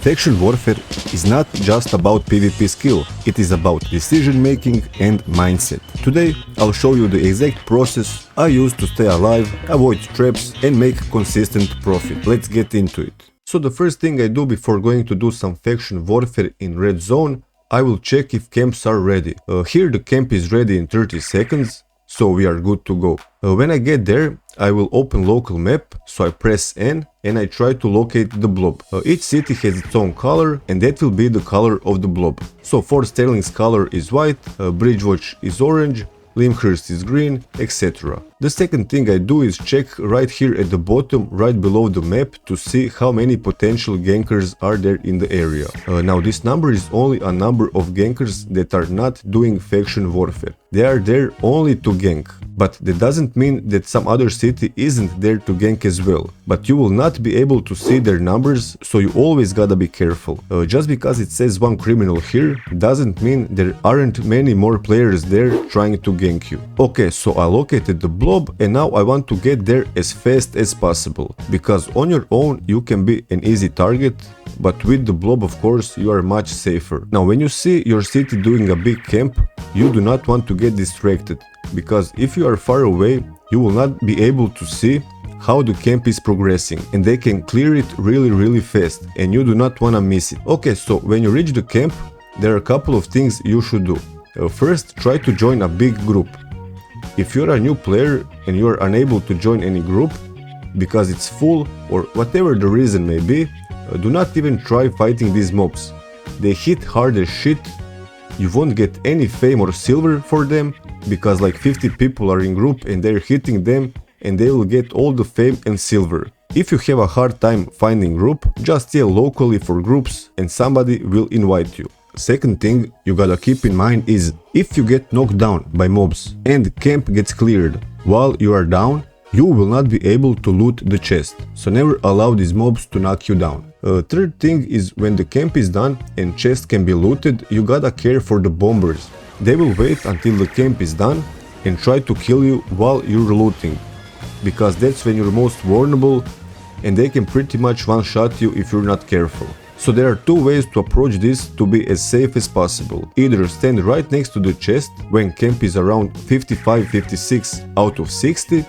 Faction warfare is not just about PvP skill, it is about decision making and mindset. Today I'll show you the exact process I use to stay alive, avoid traps and make consistent profit. Let's get into it. So the first thing I do before going to do some faction warfare in red zone, I will check if camps are ready. Here the camp is ready in 30 seconds, so we are good to go. When I get there, I will open local map, so I press N and I try to locate the blob. Each city has its own color and that will be the color of the blob. So Fort Sterling's color is white, Bridgewatch is orange, Lyndhurst is green, etc. The second thing I do is check right here at the bottom, right below the map, to see how many potential gankers are there in the area. Now this number is only a number of gankers that are not doing faction warfare. They are there only to gank. But that doesn't mean that some other city isn't there to gank as well. But you will not be able to see their numbers, so you always gotta be careful. Just because it says one criminal here, doesn't mean there aren't many more players there trying to gank you. Okay, so I located the blob and now I want to get there as fast as possible. Because on your own you can be an easy target, but with the blob of course you are much safer. Now when you see your city doing a big camp, you do not want to get distracted. Because if you are far away, you will not be able to see how the camp is progressing and they can clear it really fast and you do not want to miss it. Okay, so when you reach the camp, there are a couple of things you should do. First, try to join a big group. If you are a new player and you are unable to join any group because it's full or whatever the reason may be, do not even try fighting these mobs. They hit hard as shit. You won't get any fame or silver for them because like 50 people are in group and they're hitting them and they will get all the fame and silver. If you have a hard time finding group, just yell locally for groups and somebody will invite you. Second thing you gotta keep in mind is if you get knocked down by mobs and camp gets cleared while you are down, you will not be able to loot the chest, so never allow these mobs to knock you down. Third thing is when the camp is done and chest can be looted, you gotta care for the bombers. They will wait until the camp is done and try to kill you while you're looting, because that's when you're most vulnerable and they can pretty much one-shot you if you're not careful. So there are two ways to approach this to be as safe as possible. Either stand right next to the chest when camp is around 55-56 out of 60,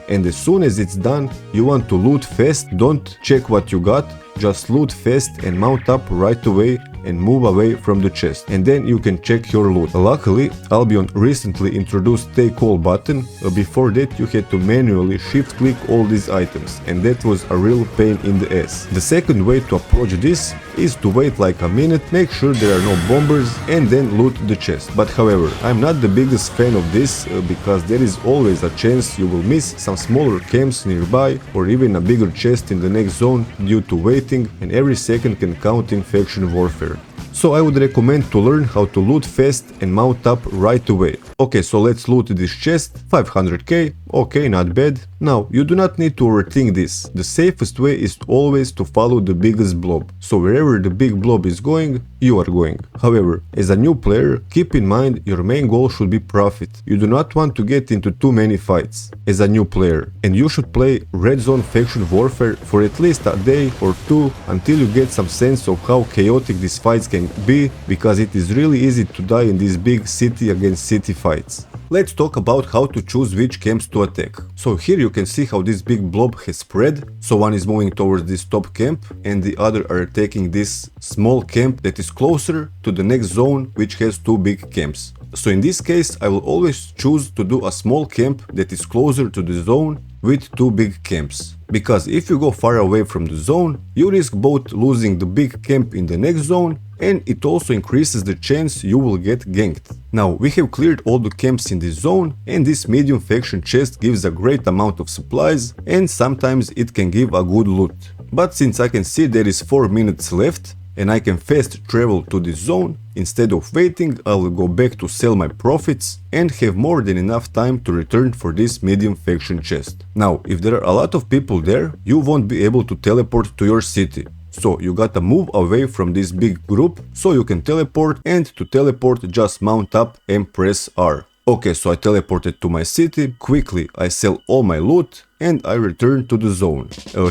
and as soon as it's done, you want to loot fast, don't check what you got, just loot fast and mount up right away and move away from the chest, and then you can check your loot. Luckily, Albion recently introduced take all button. Before that you had to manually shift click all these items and that was a real pain in the ass. The second way to approach this is to wait like a minute, make sure there are no bombers and then loot the chest. But however, I'm not the biggest fan of this because there is always a chance you will miss some smaller camps nearby or even a bigger chest in the next zone due to waiting, and every second can count in faction warfare. So I would recommend to learn how to loot fast and mount up right away. Okay, so let's loot this chest, 500k, okay, not bad. Now, you do not need to overthink this. The safest way is always to follow the biggest blob. So wherever the big blob is going, you are going. However, as a new player, keep in mind your main goal should be profit. You do not want to get into too many fights as a new player. And you should play red zone faction warfare for at least a day or two until you get some sense of how chaotic these fights can be, because it is really easy to die in these big city against city fights. Let's talk about how to choose which camps to attack. So here you can see how this big blob has spread. So one is moving towards this top camp and the other are attacking this small camp that is closer to the next zone, which has two big camps. So in this case I will always choose to do a small camp that is closer to the zone with two big camps. Because if you go far away from the zone, you risk both losing the big camp in the next zone and it also increases the chance you will get ganked. Now we have cleared all the camps in this zone and this medium faction chest gives a great amount of supplies and sometimes it can give a good loot. But since I can see there is 4 minutes left and I can fast travel to this zone, instead of waiting I will go back to sell my profits and have more than enough time to return for this medium faction chest. Now if there are a lot of people there, you won't be able to teleport to your city. So you gotta move away from this big group so you can teleport, and to teleport just mount up and press R. Okay, so I teleported to my city, quickly I sell all my loot and I return to the zone.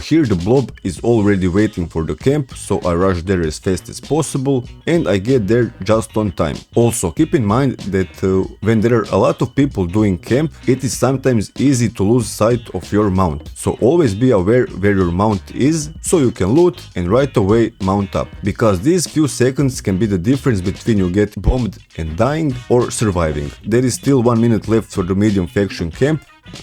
Here the blob is already waiting for the camp, so I rush there as fast as possible and I get there just on time. Also keep in mind that when there are a lot of people doing camp, it is sometimes easy to lose sight of your mount. So always be aware where your mount is so you can loot and right away mount up. Because these few seconds can be the difference between you get bombed and dying or surviving. There is still 1 minute left for the medium faction camp,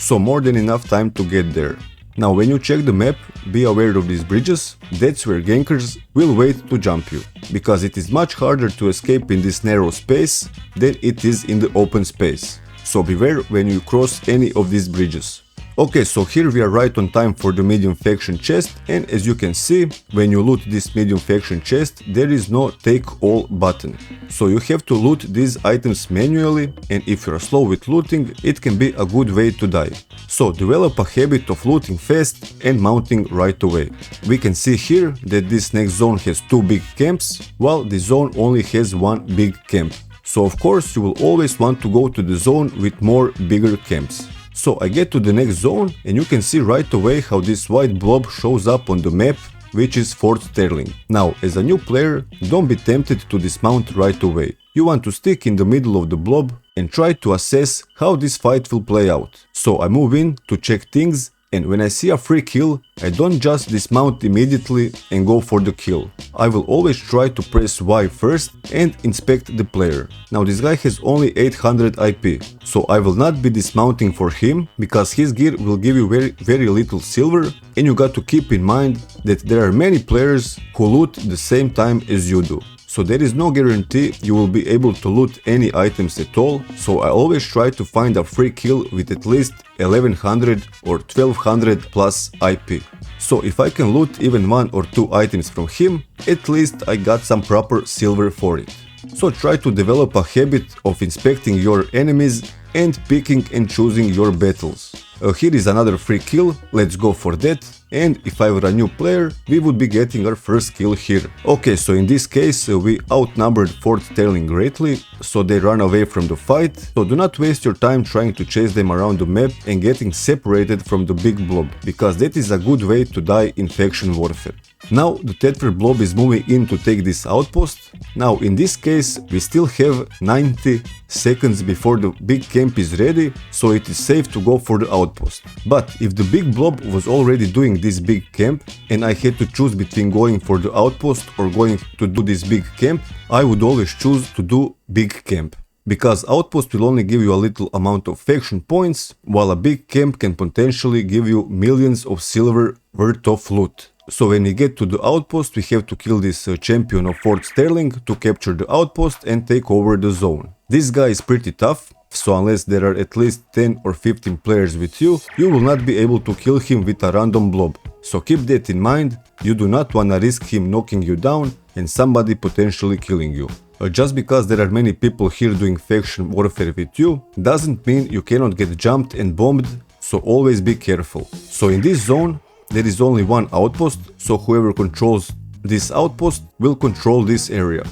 so more than enough time to get there. Now when you check the map, be aware of these bridges, that's where gankers will wait to jump you, because it is much harder to escape in this narrow space than it is in the open space. So beware when you cross any of these bridges. Okay, so here we are right on time for the medium faction chest, and as you can see, when you loot this medium faction chest, there is no take all button. So you have to loot these items manually, and if you are slow with looting, it can be a good way to die. So develop a habit of looting fast and mounting right away. We can see here that this next zone has 2 big camps, while this zone only has 1 big camp. So of course you will always want to go to the zone with more bigger camps. So I get to the next zone and you can see right away how this white blob shows up on the map, which is Fort Sterling. Now as a new player, don't be tempted to dismount right away. You want to stick in the middle of the blob and try to assess how this fight will play out. So I move in to check things, and when I see a free kill, I don't just dismount immediately and go for the kill. I will always try to press Y first and inspect the player. Now this guy has only 800 IP, so I will not be dismounting for him because his gear will give you very little silver, and you got to keep in mind that there are many players who loot the same time as you do. So there is no guarantee you will be able to loot any items at all, so I always try to find a free kill with at least 1100 or 1200 plus IP. So if I can loot even 1 or 2 items from him, at least I got some proper silver for it. So try to develop a habit of inspecting your enemies and picking and choosing your battles. Here is another free kill, let's go for that, and if I were a new player, we would be getting our first kill here. Okay, so in this case we outnumbered Fort Sterling greatly, so they run away from the fight, so do not waste your time trying to chase them around the map and getting separated from the big blob, because that is a good way to die in faction warfare. Now the Tether blob is moving in to take this outpost. Now in this case we still have 90 seconds before the big camp is ready, so it is safe to go for the outpost. But if the big blob was already doing this big camp and I had to choose between going for the outpost or going to do this big camp, I would always choose to do big camp. Because outpost will only give you a little amount of faction points, while a big camp can potentially give you millions of silver worth of loot. So when we get to the outpost, we have to kill this champion of Fort Sterling to capture the outpost and take over the zone. This guy is pretty tough, so unless there are at least 10 or 15 players with you, you will not be able to kill him with a random blob. So keep that in mind, you do not wanna risk him knocking you down and somebody potentially killing you. Just because there are many people here doing faction warfare with you, doesn't mean you cannot get jumped and bombed, so always be careful. So in this zone, there is only 1 outpost, so whoever controls this outpost will control this area.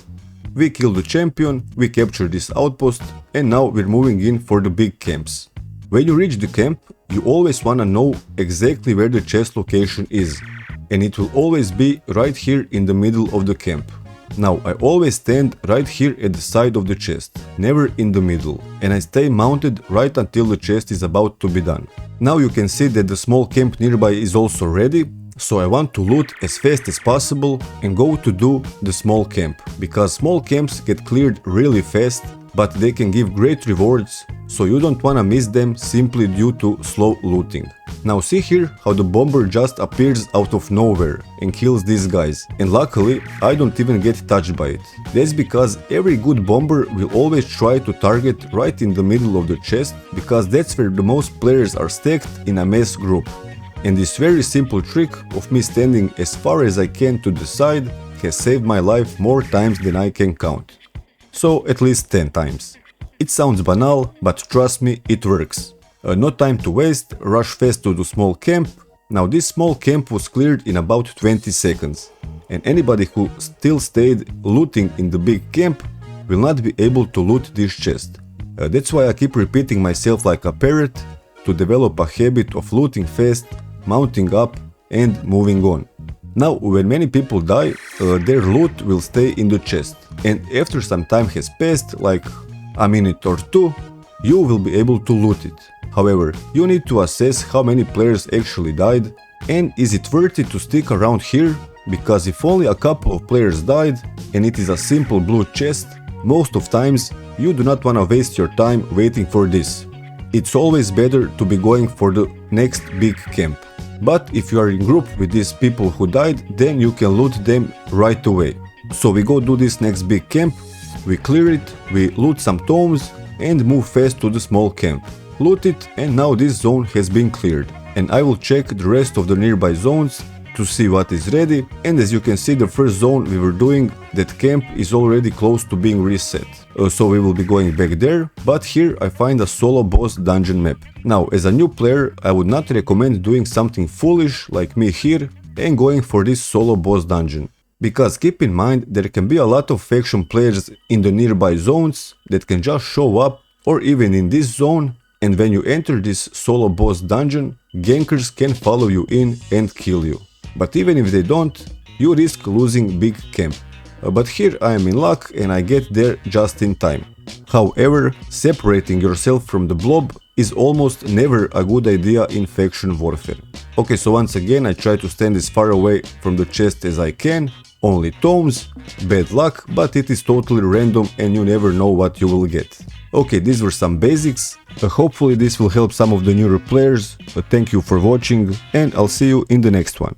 We kill the champion, we capture this outpost, and now we're moving in for the big camps. When you reach the camp, you always wanna know exactly where the chest location is, and it will always be right here in the middle of the camp. Now I always stand right here at the side of the chest, never in the middle, and I stay mounted right until the chest is about to be done. Now you can see that the small camp nearby is also ready, so I want to loot as fast as possible and go to do the small camp, because small camps get cleared really fast, but they can give great rewards, so you don't wanna miss them simply due to slow looting. Now see here how the bomber just appears out of nowhere and kills these guys, and luckily I don't even get touched by it. That's because every good bomber will always try to target right in the middle of the chest, because that's where the most players are stacked in a mass group. And this very simple trick of me standing as far as I can to the side has saved my life more times than I can count. So at least 10 times. It sounds banal, but trust me, it works. No time to waste, rush fast to the small camp. Now this small camp was cleared in about 20 seconds. And anybody who still stayed looting in the big camp will not be able to loot this chest. That's why I keep repeating myself like a parrot, to develop a habit of looting fast, mounting up and moving on. Now, when many people die, their loot will stay in the chest, and after some time has passed, like a minute or two, you will be able to loot it. However, you need to assess how many players actually died, and is it worth it to stick around here, because if only a couple of players died and it is a simple blue chest, most of times you do not want to waste your time waiting for this. It's always better to be going for the next big camp. But if you are in group with these people who died, then you can loot them right away. So we go do this next big camp, we clear it, we loot some tomes and move fast to the small camp. Loot it, and now this zone has been cleared. And I will check the rest of the nearby zones to see what is ready, and as you can see, the first zone we were doing, that camp is already close to being reset. So we will be going back there, but here I find a solo boss dungeon map. Now, as a new player, I would not recommend doing something foolish like me here and going for this solo boss dungeon. Because keep in mind, there can be a lot of faction players in the nearby zones that can just show up, or even in this zone, and when you enter this solo boss dungeon, gankers can follow you in and kill you. But even if they don't, you risk losing big camp. But here I am in luck and I get there just in time. However, separating yourself from the blob is almost never a good idea in faction warfare. Okay, so once again I try to stand as far away from the chest as I can, only tomes, bad luck, but it is totally random and you never know what you will get. Okay, these were some basics. Hopefully this will help some of the newer players. Thank you for watching and I'll see you in the next one.